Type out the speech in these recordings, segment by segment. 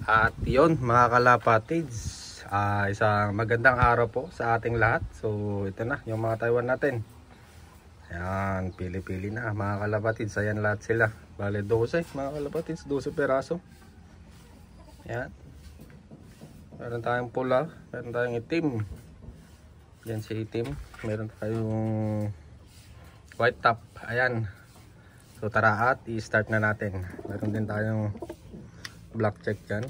At yun mga kalapatids, isang magandang araw po sa ating lahat. So ito na yung mga Taiwan natin. Ayan, pili-pili na mga kalapatids. Ayan lahat sila. Bale 12 mga kalapatids, 12 peraso. Ayan. Meron tayong pula, meron tayong itim. Yan si itim. Meron tayong white top. Ayan. So tara at i-start na natin. Meron din tayong black check dyan.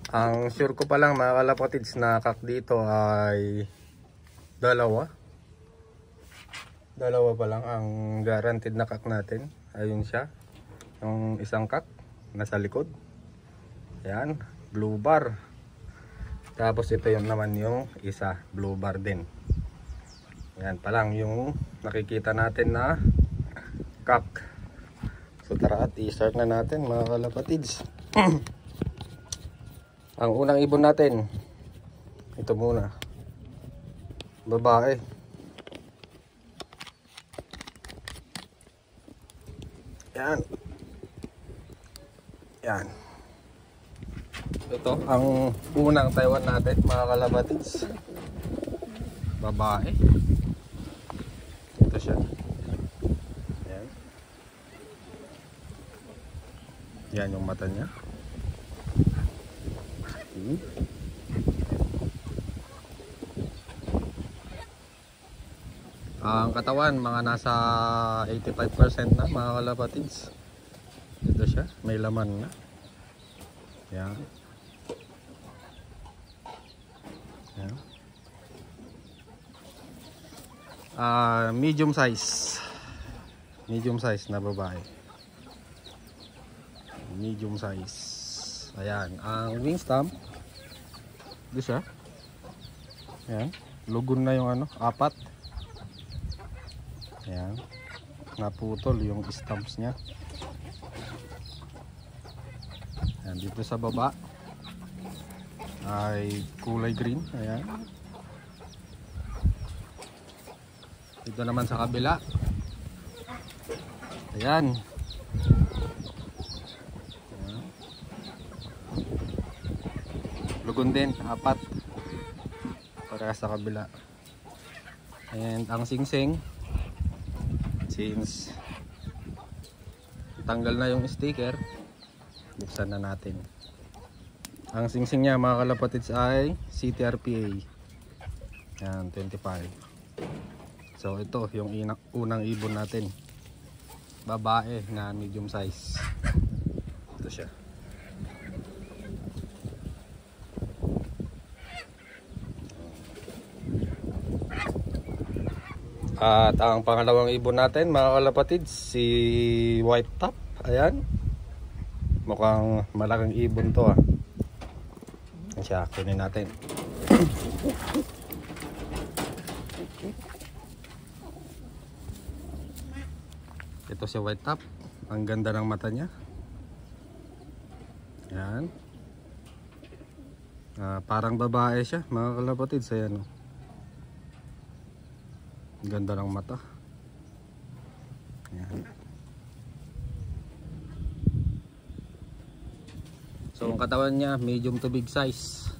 Ang sure ko pa lang mga kalapatids na kak dito ay dalawa pa lang ang guaranteed na kak natin. Ayun siya, yung isang kak nasa likod. Ayan, blue bar. Tapos ito yun naman yung isa, blue bar din. Ayan pa lang yung nakikita natin na kak. So tara at i-start na natin mga kalapatids. Ang unang ibon natin, ito muna, babae. Yan. Yan. Ito ang unang Taiwan natin mga kalapatids. Babae. Ito siya. Yan. Yan yung mata niya. Ang katawan mga nasa 85% na mga kalapatids. Ito siya, may laman na. Yan. Yan. Medium size. Medium size na babae. Medium size. Ayan, ang wing stamp. Ito siya. Ayan, lugon na yung ano, 4. Ayan, naputol yung stamps nya. Ayan, dito sa baba ay kulay green. Ayan. Dito naman sa kabila. Ayan. Lugon din, 4 para sa kabila. And ang singsing, since tanggal na yung sticker, buksan na natin. Ang singsing nya mga kalapatids ay CTRPA. Yan, 25. So ito yung unang ibon natin, babae na medium size. Ito siya. At ang pangalawang ibon natin mga kalapatids, si white top. Ayan, mukhang malaking ibon to. Ayan siya, kunin natin. Ito si white top. Ang ganda ng mata niya. Ayan. Parang babae siya mga kalapatids. Ayan, ganda ng mata. Ayan. So ang katawan niya medium to big size.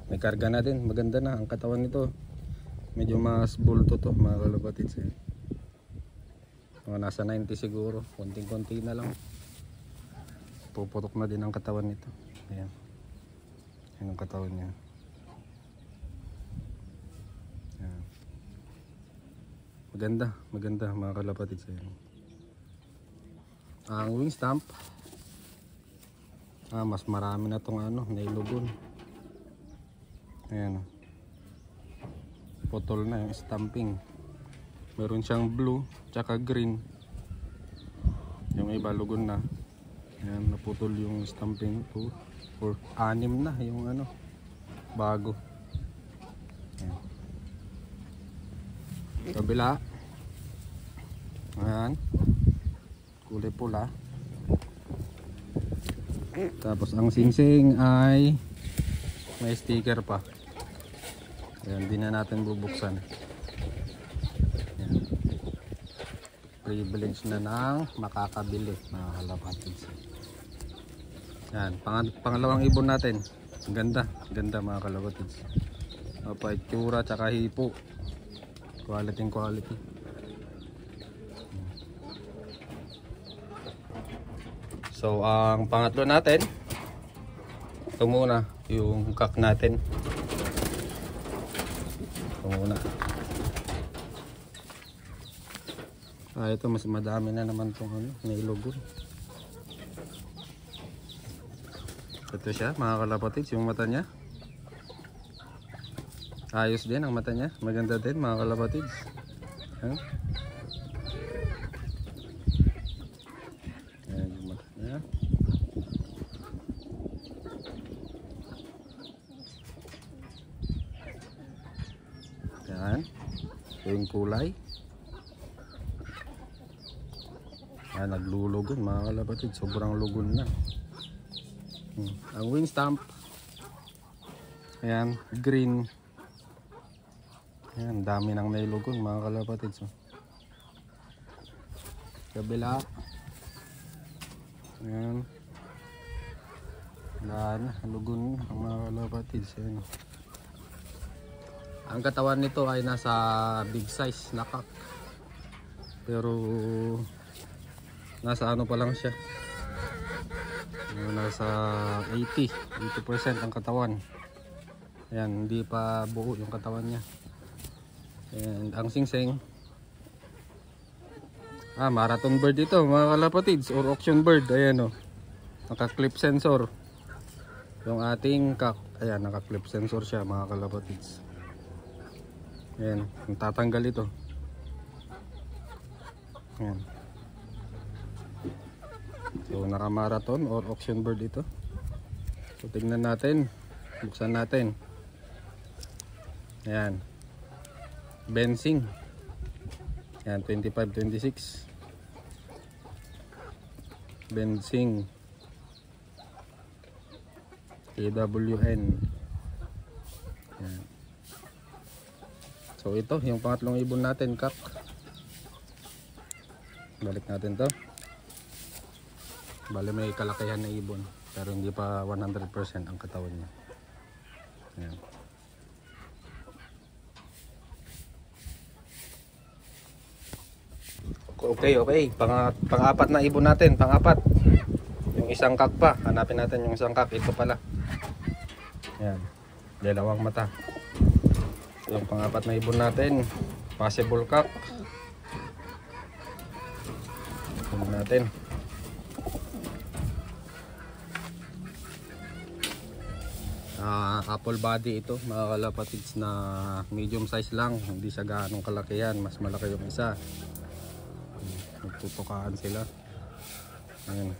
May karga na din, maganda na ang katawan nito. Medyo mas bulto to mga kalapatids. Mga nasa 90 siguro, konting-konti na lang. Puputok na din ang katawan nito. Ayan. Ayan ang katawan niya. Maganda mga kalapatids. Ang wing stamp, mas marami na tong ano, nailugon. Ayan, putol na yung stamping. Meron siyang blue tsaka green, yung iba lugon na. Ayan, naputol yung stamping. 2, 4, 6 na yung ano, bago. Ayan. Kabila. Ayan, kulay pula. Tapos ang singsing ay may sticker pa. Ayan, di na natin bubuksan. Ayan. privilege na ng makakabili mga kalapatids. Yan, pangalawang ibon natin. Ganda, ganda mga kalapatids. Itsura tsaka hipo. Quality. So ang pangatlo natin, ito muna yung cock natin. Ito muna. Ito mas madami na naman itong nailugon. Ito siya mga kalapatids, yung mata niya. Ayos din ang mata niya, maganda din mga kalapatids. Ayan yung mata niya. Ayan, ito yung kulay. Ayan, naglulugon mga kalapatids, sobrang lugon na. Ang wing stamp, ayan, green. Ayan, dami nang nailugon mga kalapatids. Kabila, ayan, lugon ang mga kalapatids. Ayan. Ang katawan nito ay nasa big size na cock, pero nasa ano pa lang siya, nasa 80% ang katawan. Ayan, hindi pa buo yung katawan niya. And ang singsing, marathon bird ito mga kalapatids, or auction bird. Ayan naka clip sensor yung ating cock. Ayan, naka clip sensor siya mga kalapatids. Ayan, tatanggal ito. Ayan. So naka marathon or auction bird ito. So tingnan natin, buksan natin. Ayan, bensing. Ayan, 25-26 bensing KWN. Ayan. So ito yung pangatlong ibon natin, cock. Balik natin to. Bale may kalakihan na ibon, pero hindi pa 100% ang katawan niya. Ayan. Okay. Pang-apat na ibon natin, pang-apat. Yung isang cock pa. Hanapin natin yung isang cock. Ito pala. Ayan. Dalawang mata. Yung pang-apat na ibon natin, possible cock. Tingnan natin. Apple body ito mga kalapatids, na medium size lang, hindi siya gaanong kalakihan. Mas malaki yung isa. Nagtutukaan sila. Ayan,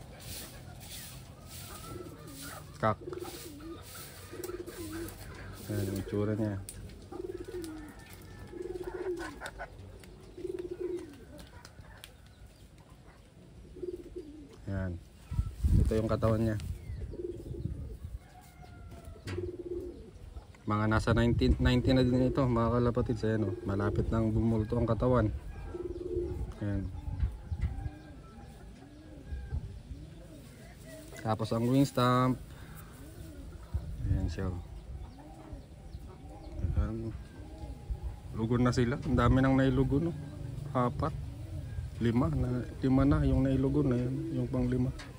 cock. Ayan yung itsura niya. Ayan, ito yung katawan niya. Mga nasa 19 na din ito mga kalapatids. Ayan malapit nang bumulto ang katawan. Ayan. Tapos ang wing stamp, ayan siya. Ayan. Lugon na sila, ang dami nang nailugon. 4, 5 na yung nailugon na yan, yung pang 5.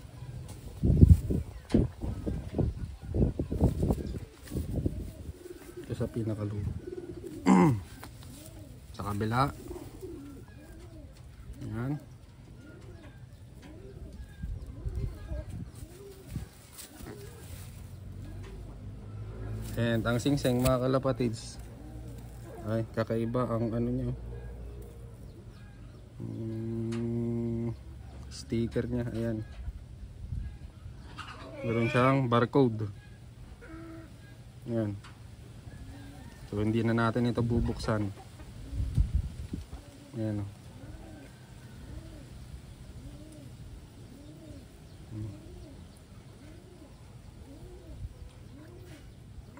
Sa pinakalugo. Sa kabila. Ayan. And ang singseng mga kalapatids, ay kakaiba ang ano niya. Sticker niya, ayan. Meron siyang barcode. Ayan. So hindi na natin ito bubuksan. Ayan.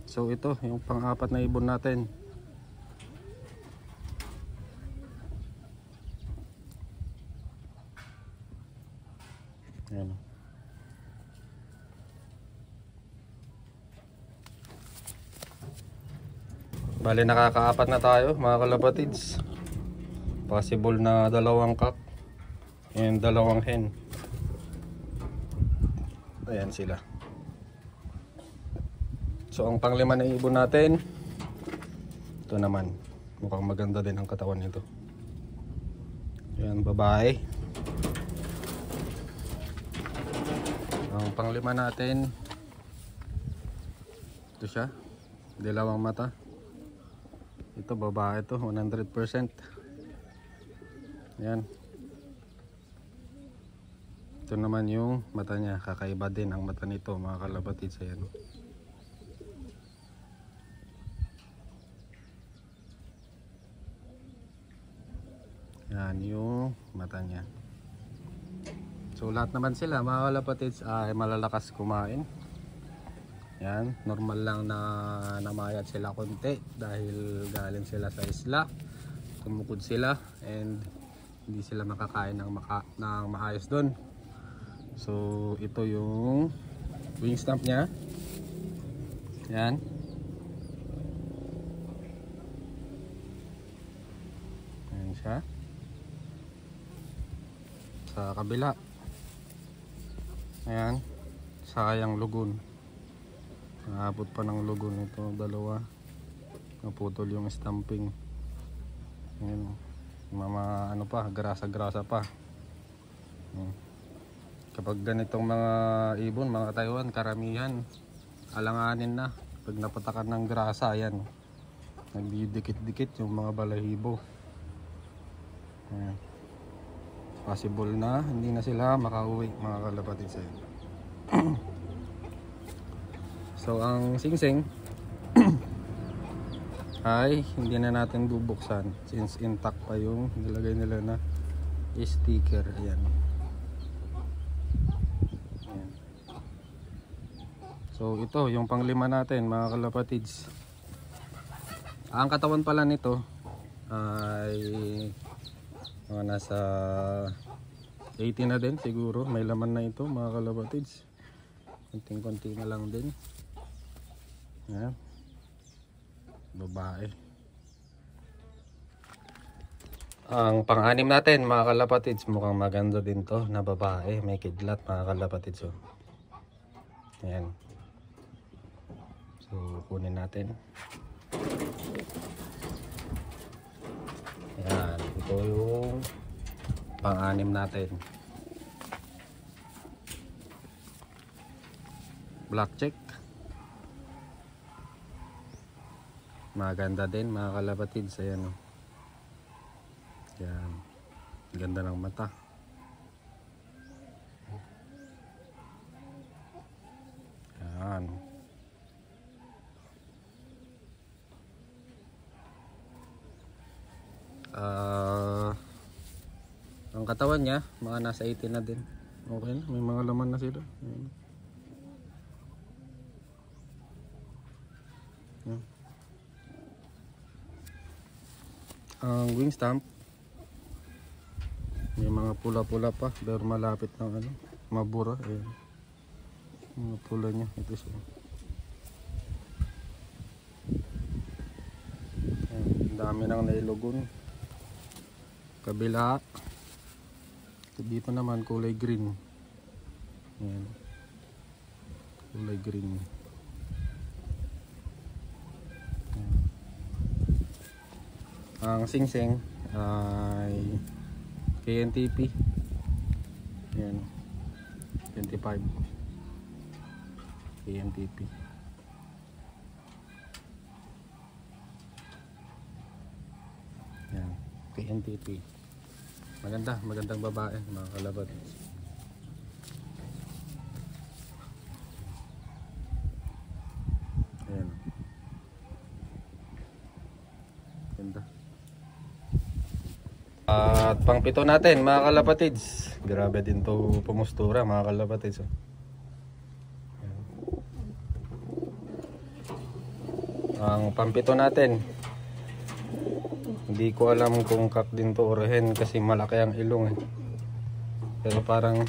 So ito yung pang-apat na ibon natin. Ayan. Bali nakakaapat na tayo mga kalapatids. Possible na 2 cock and 2 hen. Ayan sila. So ang panglima na ibon natin, ito naman. Mukhang maganda din ang katawan nito. Ayan, babae. Ang panglima natin, ito siya, 2 mata. Ito babae to, 100%. Yan. Ito naman yung mata niya, kakaiba din ang mata nito mga kalapatids. Ayan. Yan yung mata niya. So lahat naman sila mga kalapatids ay malalakas kumain. Yan, normal lang na namayat sila konti dahil galing sila sa isla, tumukod sila and hindi sila makakain ng maayos doon. So ito yung wing stump niya. Yan. Ayan siya. Sa kabila. Ayan, sayang lugon. Naabot pa ng lugon ito, 2. Naputol yung stamping. Ayan, ano pa, grasa-grasa pa. Kapag ganitong mga ibon, mga Taiwan, karamihan alanganin na. Pag napatakan ng grasa, ayan, nagdidikit-dikit yung mga balahibo. Ayan. Possible na hindi na sila makauwi mga kalapatids. So ang singsing ay hindi na natin bubuksan since intact pa yung nilagay nila na sticker. Ayan. Ayan. So ito yung panglima natin mga kalapatids. Ang katawan pala nito ay mga nasa 80 na din siguro. May laman na ito mga kalapatids. Konting-konti na lang din. Ayan. Babae. Ang pang-anim natin mga kalapatids, mukhang maganda din to na babae. May kidlat mga kalapatids. So, ayan. So kunin natin. Ayan. Ito yung pang-anim natin. Black check. Maganda din mga kalapatids. Ayan o. Yan. Ganda ng mata. Yan. Ang katawan niya mga nasa 80 na din. Okay na. May mga laman na sila. Yan. Yan. Ang wing stump may mga pula-pula pa pero malapit ng ano, mabura. Ayan. Mga pula niya ito siya. Ayan, dami nang nailugon. Kabila dito naman kulay green. Ayan. Kulay green. Ang singsing ay KNTP. Yan. 25 KNTP. Yan. KNTP. Magandang babae mga kalapatids. Ayan. Ganda. At pang-pito natin mga kalapatids. Grabe din to pumustura mga kalapatids. Ang pang-pito natin, hindi ko alam kung kak din to or hen kasi malaki ang ilong eh. Pero parang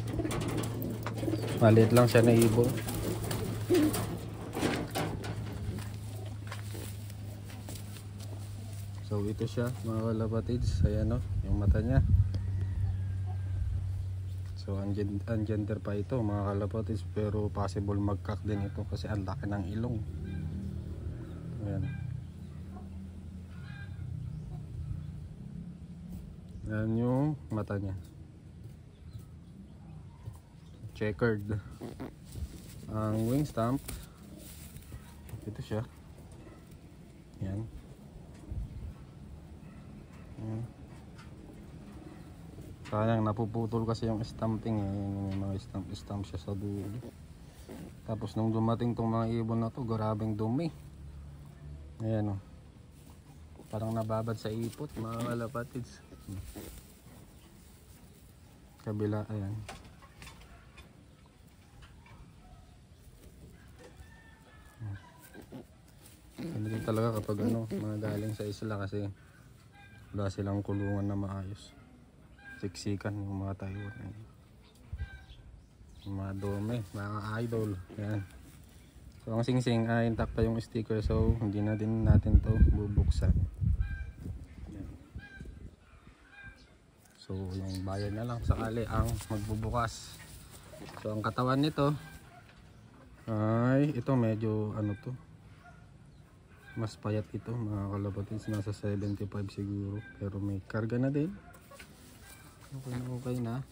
Maliit lang siya na ibon. So ito siya mga kalapatids. Ayan o, yung mata niya. So ungender pa ito mga kalapatids, pero possible mag-crack din ito kasi ang laki ng ilong. Ayan. Ayan yung mata niya. Checkered. Ang wing stamp, ito siya. Ayan. Ayan. Sayang napuputol kasi yung stamping eh. Yung mga stamp siya sa dulo. Tapos nung dumating tong mga ibon na to, grabeng dumi. Ayan o. Parang nababad sa ipot mga kalapatids. Kabila, ayan. Ganito talaga kapag mga galing sa isla kasi wala silang kulungan na maayos. Siksikan yung mga Taiwan. Yung mga dome, mga idol. Ayan. So ang singsing ay intact pa yung sticker, so hindi na din natin to bubuksan. Ayan. So yung bayan na lang sakali ang magbubukas. So ang katawan nito ay ito medyo to, mas payat ito mga kalapatids, nasa 75 siguro, pero may karga na din. Okay na.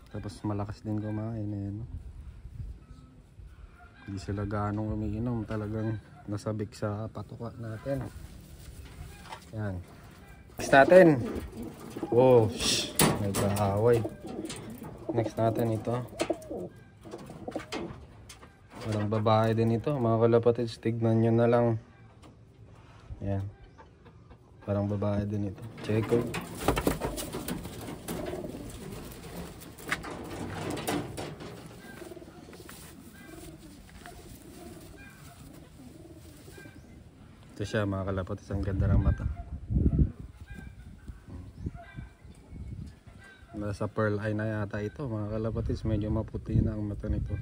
Tapos malakas din kumain. Ayan. Hindi sila ganong umiinom, talagang nasabik sa patuka natin. Ayan. Next natin, oh shh, may kaaway. Next natin ito, parang babae din ito mga kalapatids, tignan nyo na lang. Ayan, parang babae din ito, checkered. Ito siya mga kalapatids, ang ganda ng mata. Nasa pearl eye na yata ito mga kalapatids, medyo maputi na ang mata nito.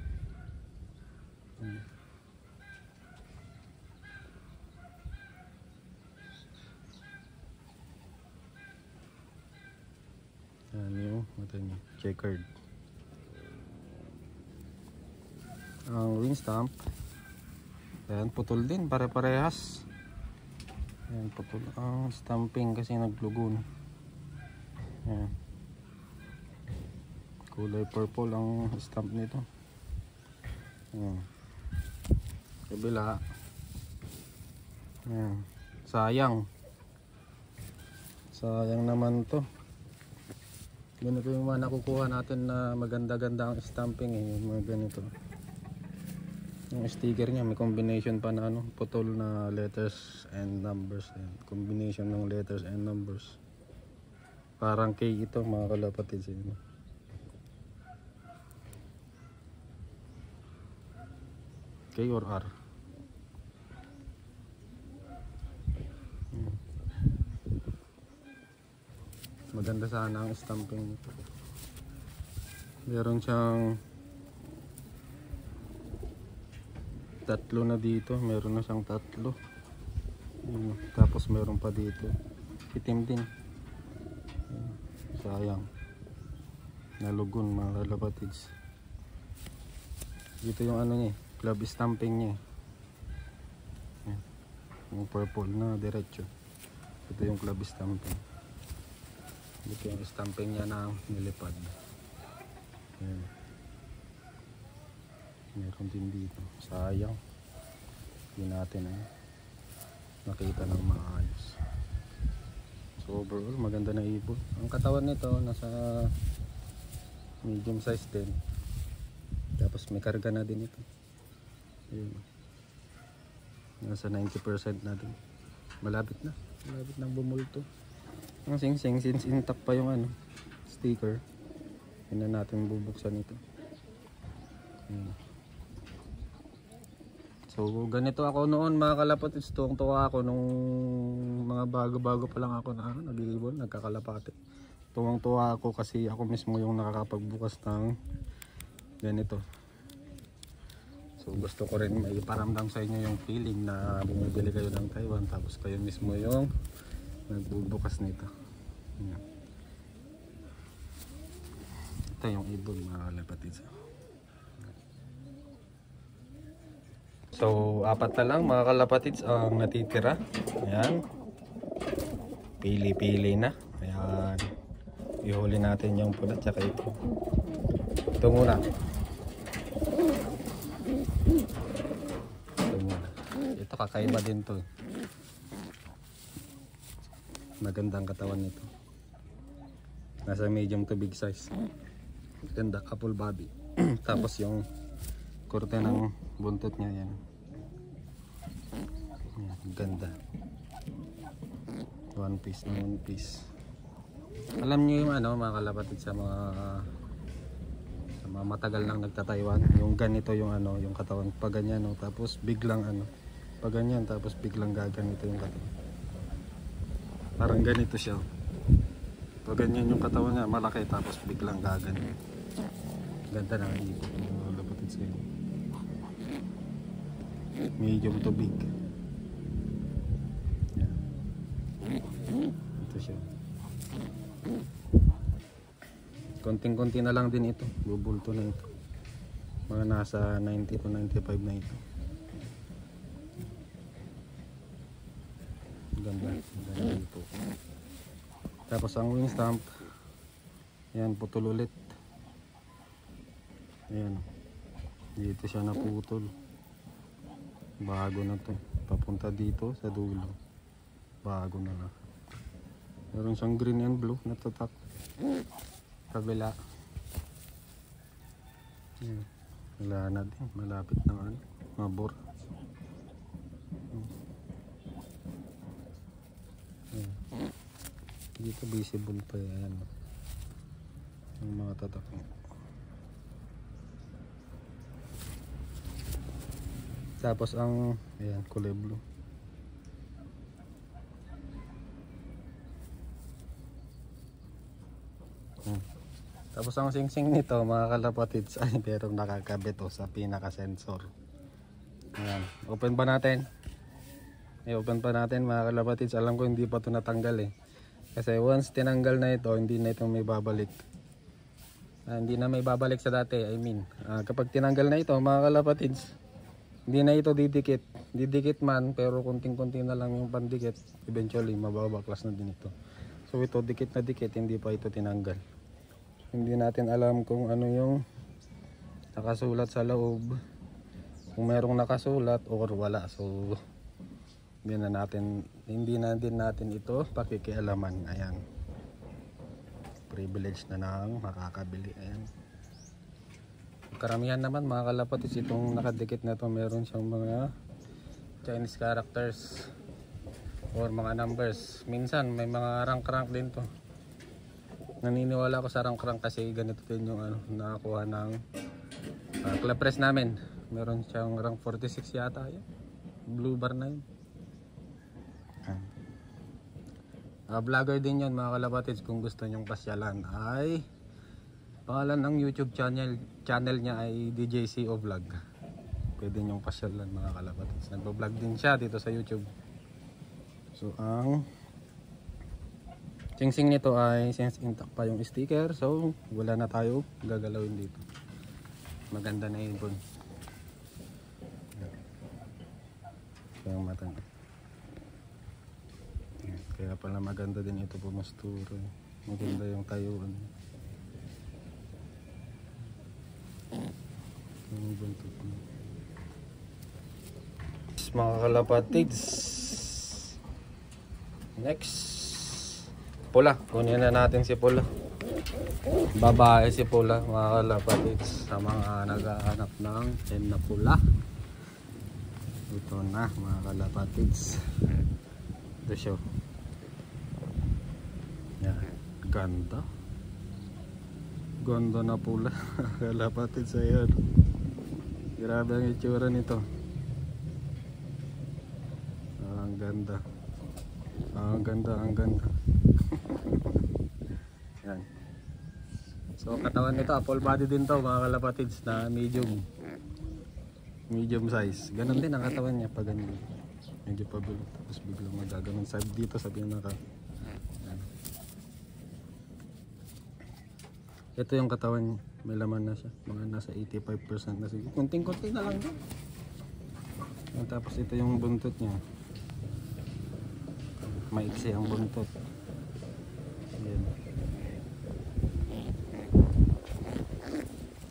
Yan yung mata niya, checkered. Ang wing stamp, ayan, putol din, pare-parehas. Ayan, putol ang stamping kasi naglugon. Ayan. Kulay purple ang stamp nito. Ayan. Kabila. Ayan. Sayang. Sayang naman to. Ganito yung mga nakukuha natin na maganda-ganda ang stamping eh. Yung mga ganito. Yung sticker niya may combination pa na putol na letters and numbers. Ayan. Combination ng letters and numbers. Parang K ito mga kalapatids. K or R. Maganda sana ang stamping nito. Meron siyang tatlo na dito, meron na siyang tatlo. Tapos meron pa dito, itim din. Sayang, nalugon mga kalapatids. Dito yung niya, club stamping niya. Yung purple na diretso, ito yung club stamping. Dito yung stamping niya na nilipad. Ayan. Meron din dito. Sayang, hindi natin nakita ng maayos. So overall maganda na ibon. Ang katawan nito nasa medium size din. Tapos may karga na din ito. Ayan. Nasa 90% na din. Malapit na bumulto. Ang singsing, since intact pa yung sticker, hindi na natin bubuksan ito. Ayan. So ganito ako noon mga kalapatids. Tuwang-tuwa ako nung mga bago-bago pa lang ako na nag-iibon, nagkakalapati. Tuwang-tuwa ako kasi ako mismo yung nakakapagbukas ng ganito. So gusto ko rin maiparamdam sa inyo yung feeling na bumibili kayo ng Taiwan tapos kayo mismo yung nagbubukas nito. Yan. Ito yung ibon mga kalapatids. So apat na lang mga kalapatids ang natitira. Ayan. Pili-pili na. Ayan. Ihuli natin yung pula tsaka ito. Ito muna. Ito kakaiba din to. Magandang katawan nito. Nasa medium to big size. Ganda, apple body. Tapos yung korte ng buntot niya yan. Yan, ganda. One piece na one piece. Alam niyo yung ano mga kalapatid sa mga matagal nang nagta-Taiwan, yung ganito yung ano, yung katawan pag ganyan, no? Tapos biglang ano, pag ganyan tapos biglang gaganito yung katawan. Parang ganito siya. Pag ganyan yung katawan niya, malaki tapos biglang gaganito. Ganda ng ibon mga kalapatid sa inyo. Medium to big. Yan. Ito siya. Konting-konti na lang din ito, bubulto na ito. Mga nasa 90 to 95 na ito. Ganda, ganda ito. Tapos ang wing stamp, ayan, putol ulit. Ayan, dito siya naputol. Bago na to, papunta dito sa dulo. Bago na lang. Meron siyang green and blue na tatak. Kabila. Wala na din, malapit na ano, mabor. Dito visible pa yan yung mga tatak. Tapos ang ayan, kulay blue. Tapos ang singsing nito mga kalapatids ay merong nakakabit sa pinaka sensor. Ayan, open pa natin. I-open pa natin mga kalapatids. Alam ko hindi pa ito natanggal eh. Kasi once tinanggal na ito, hindi na ito may babalik. Hindi na may babalik sa dati, I mean. Kapag tinanggal na ito mga kalapatids, hindi na ito didikit. Didikit man pero kunting-kunti na lang yung pandikit. Eventually mababaklas na din ito. So ito dikit na dikit, hindi pa ito tinanggal. Hindi natin alam kung ano yung nakasulat sa loob, kung merong nakasulat or wala. So hindi na din natin ito pakikialaman. Ayan, privilege na nang makakabili. Ayan, karamihan naman mga kalapatids itong nakadikit na ito meron siyang mga Chinese characters or mga numbers. Minsan may mga rank din to. Naniniwala ako sa rank kasi ganito din yung ano, nakakuha ng club press namin. Meron siyang rank 46 yata yun. Blue bar na yun. Vlogger din yun mga kalapatids. Kung gusto nyong pasyalan ay pangalan ng YouTube channel niya ay DJCO Vlog. Pwede nyong pasyalan mga kalapatids. Nagbablog din siya dito sa YouTube. So ang singsing nito ay since intact pa yung sticker, so wala na tayo gagalawin dito. Maganda na ibon. Yung mata. Kaya pala maganda din ito pumastura. Maganda yung tayuan. Yung buntot mo. Mga kalapatids. Next. Pula, kunin na natin si Pula. Babae si Pula mga kalapatids. Sa mga naghahanap ng hen na pula, ito na mga kalapatids. Ito siya. Yan, ganda. Ganda na pula. Kalapatids, ayan. Grabe ang itsura nito. Ang ganda. Ang ganda. Yan. So katawan nito, full body din to mga kalapatids, na medium size. Ganon din ang katawan niya pag ganyan. Medyo pabilog, tapos biglang magaganon sa dito sa pinaka. Ito yung katawan niya, may laman na siya, mga nasa 85% na siguro. Kunting-kunti na lang din. Tapos ito yung buntot niya, maiksi ang buntot. Ayan.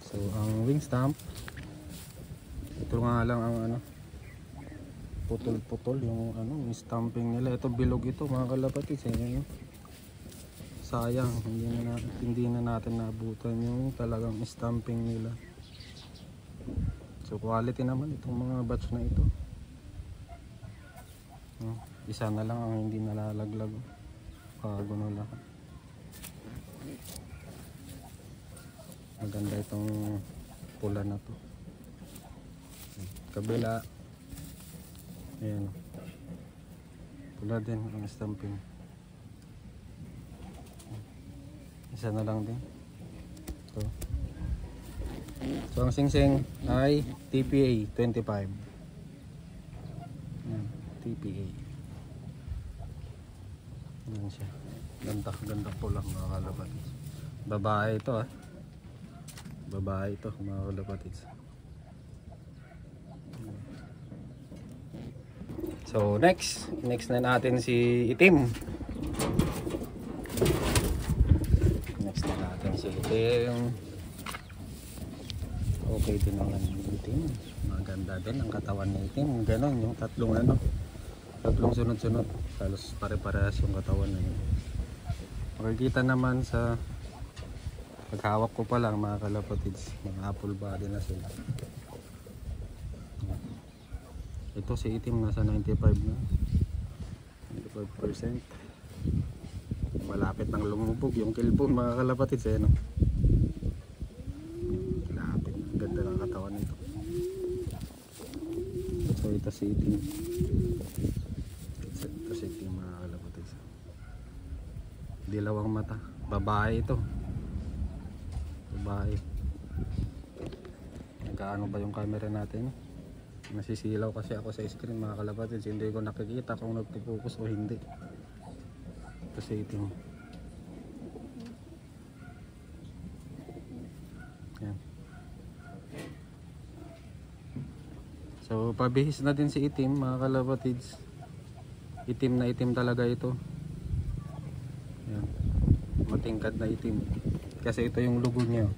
So ang wing stamp, ito nga lang ang ano, putol-putol yung ano, yung stamping nila. Ito bilog ito mga kalapatids. Sayang, hindi na natin naabutan yung talagang stamping nila. So quality naman itong mga batch na ito. Isa na lang ang hindi nalalaglag. Kago na lang. Maganda itong pula na to. Kabila, ayan, pula din ang stamping. Isa na lang din. So ang singsing ay TPA 25. Ayan, TPA. Ayan siya. Ganda pula mga kalapatids. Babae ito babae ito mga kalapatids. So next na natin si itim. Okay din ang itim. Maganda din ang katawan ng itim. Ganon yung tatlong sunod-sunod. Halos pare-parehas yung katawan na yun. Makikita naman sa paghawak ko pa lang mga kalapatids, mga apple body na sila. Ito si itim nasa 95 na, 95%. Malapit nang lumubog yung kilbon mga kalapatids, no? Malapit, ganda ng katawan nito. So ito si itim, mga kalapatids. Dilawang mata, babae ito, babae. Nagkaano ba yung camera natin? Nasisilaw kasi ako sa screen mga kalapatids, hindi ko nakikita kung nagpo-focus o hindi. Kasi itim. Yan. So pabihis na din si itim mga kalapatids. Itim na itim talaga ito. Yan. Matingkad na itim. Kasi ito yung lugo niya.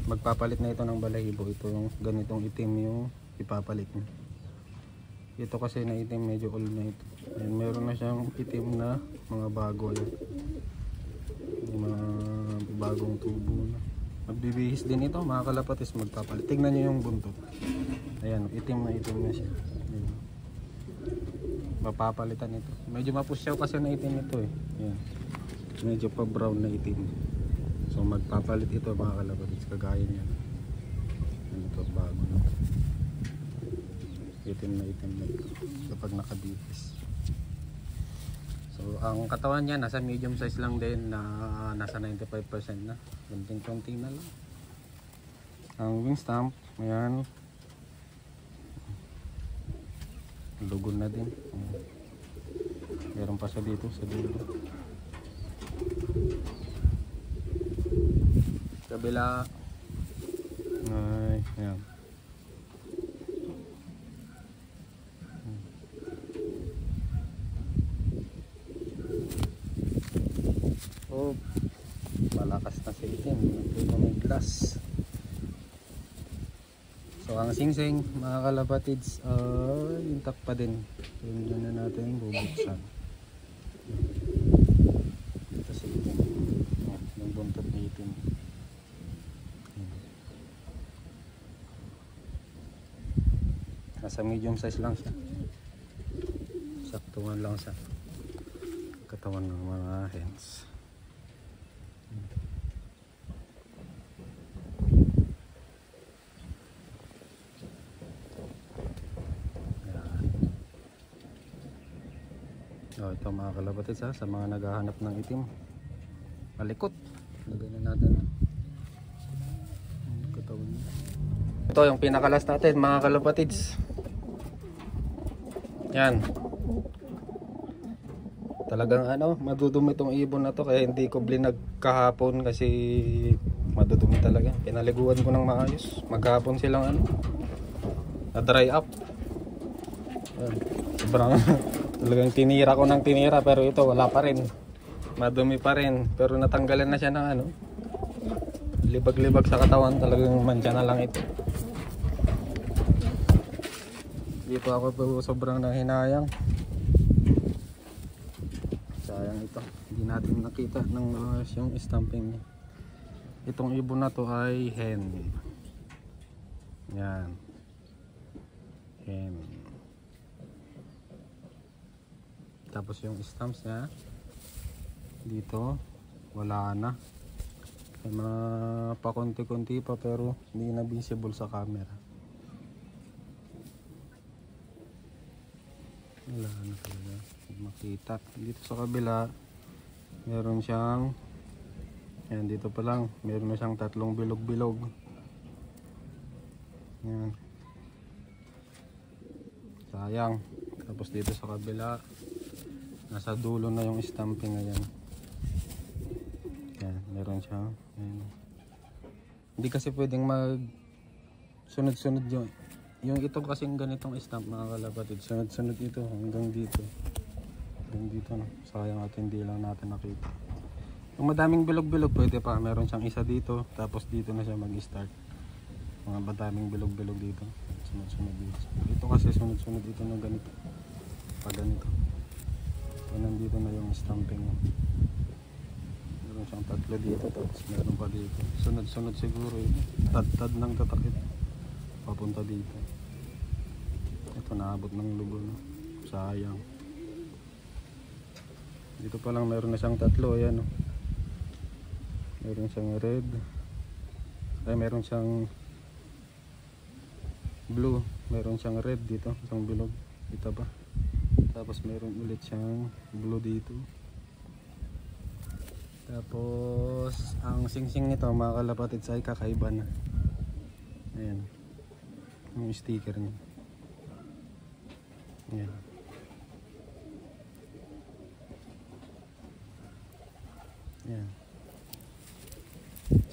Magpapalit na ito ng balahibo. Ito yung ganitong itim yung ipapalit niya. Ito kasi na itim, medyo old na ito. Ayan, meron na siyang itim na mga bago. Ayan. Mga bagong tubo na. Magbibihis din ito mga kalapatids, magpapalit. Tignan nyo yung buntot. Ayan, itim na siya. Ayan. Mapapalitan ito. Medyo mapusyaw kasi na itim ito eh. Ayan. Medyo pa brown na itim. So magpapalit ito mga kalapatids, kagaya niya. Ito bago na. Itim na ito kapag nakabihis. So ang katawan niya nasa medium size lang din, na nasa 95% na. Konting-konti na lang. Ang wing stamp, ayan, lugon na din. Meron pa siya dito sa dulo. Kabila ay ayan. Oh, malakas na si itim. Ito may glass. So ang singsing mga kalapatids, intact pa din. So yun na natin bubuksan. Ito si itim. Yung buntot ni itim. Nasa medium size lang siya. Saktuhan lang sa katawan ng mga hens. So ito mga kalapatids, sa mga naghahanap ng itim, malikot. Lagay na natin ang katawan niya. Ito yung pinakalas natin mga kalapatids. Yan. Talagang madudumi itong ibon na to, kaya hindi ko blinag kahapon kasi madudumi talaga. Pinaliguan ko ng maayos. Maghapon silang na dry up. Yan. Sobrang talagang tinira ko ng tinira, pero ito wala pa rin. Madumi pa rin, pero natanggalan na siya ng libag-libag sa katawan. Talagang mantsa na lang ito. Dito ako po sobrang nanghinayang. Sayang ito, hindi natin nakita ng yung stamping niya. Itong ibon na to ay hen. Yan, hen. Tapos yung stamps niya dito wala na, may mga pakunti-kunti pa pero hindi na visible sa camera. Wala na talaga makita. Dito sa kabila meron siyang, yan dito pa lang meron na siyang tatlong bilog-bilog. Yan, sayang. Tapos dito sa kabila nasa dulo na yung stamping. Ayan, yan meron siyang, ayan. Hindi kasi pwedeng mag sunod-sunod yung ito kasing ganitong stamp mga kalapatid, sunod-sunod ito hanggang dito. No? Sayang at hindi lang natin nakita. Yung madaming bilog-bilog pwede pa, meron siyang isa dito, tapos dito na siya mag-start. Mga madaming bilog-bilog dito, sunod-sunod dito. Ito kasi sunod-sunod dito na ganito, pag ganito. So nandito na yung stamping. Meron siyang tatlo dito, tapos meron pa dito. Sunod-sunod siguro yun. Tad-tad ng tatakit papunta dito. Ito naabot ng lubo, no? Sayang. Dito pa lang meron na siyang tatlo. Ayan, no? Meron siyang red, ay meron siyang blue, meron siyang red dito, isang bilog dito pa. Tapos meron ulit siyang blue dito. Tapos ang singsing nito mga kalapatids ay kakaiba na. Ayan yung sticker niya. Ayan. Ayan.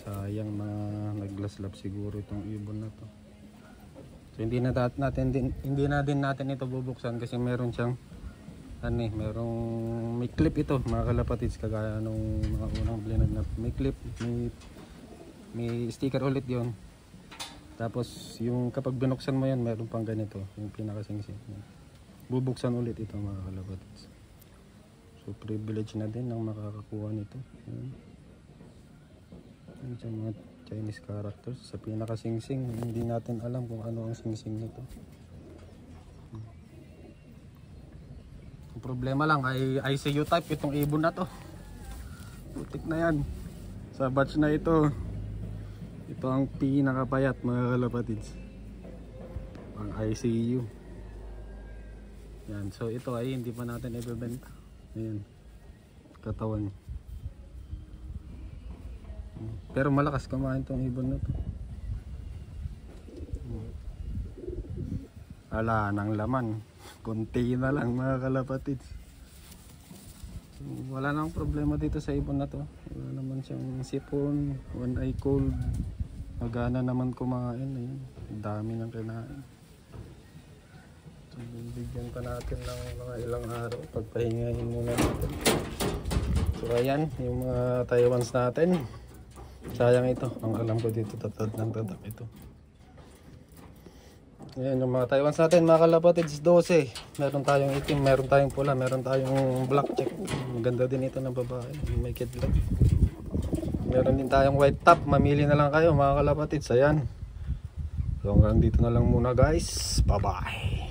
Sayang na naglaslap siguro itong ibon na to. So hindi na din natin ito bubuksan kasi meron siyang merong may clip ito mga kalapatids, kagaya nung mga unang blinag na may clip, may sticker ulit yon. Tapos yung kapag binuksan mo yan meron pang ganito, yung pinakasingsing. Bubuksan ulit ito mga kalapatids. So privilege na din ang makakakuha nito. Yan sa mga Chinese characters. Sa pinakasingsing hindi natin alam kung ano ang singsing nito. Ang problema lang ay ICU type itong ibon na to. Putik na yan. Sa batch na ito, ito ang pinakapayat mga kalapatids, ang ICU. Yan, so ito ay hindi pa natin ibebenta. Ayan, katawan. Pero malakas kumain tong ibon na to. Ala nang laman, konti na lang mga kalapatids. Wala nang problema dito sa ibon na to. Wala naman siyang sipon, one eye cold. Magana naman kumain. Ayan, dami nang kinain. So bigyan pa natin ng mga ilang araw, pagpahingahin muna natin. So ayan yung mga Taiwans natin. Sayang ito, ang alam ko dito tatad ng tatak ito. Ayan yung mga Taiwans natin mga kalapatids, 12. Meron tayong itim, meron tayong pula, meron tayong black check. Maganda din ito ng babae, may kidlat. Meron din tayong white top, mamili na lang kayo mga kalapatids. Ayan. So hanggang dito na lang muna guys, bye bye.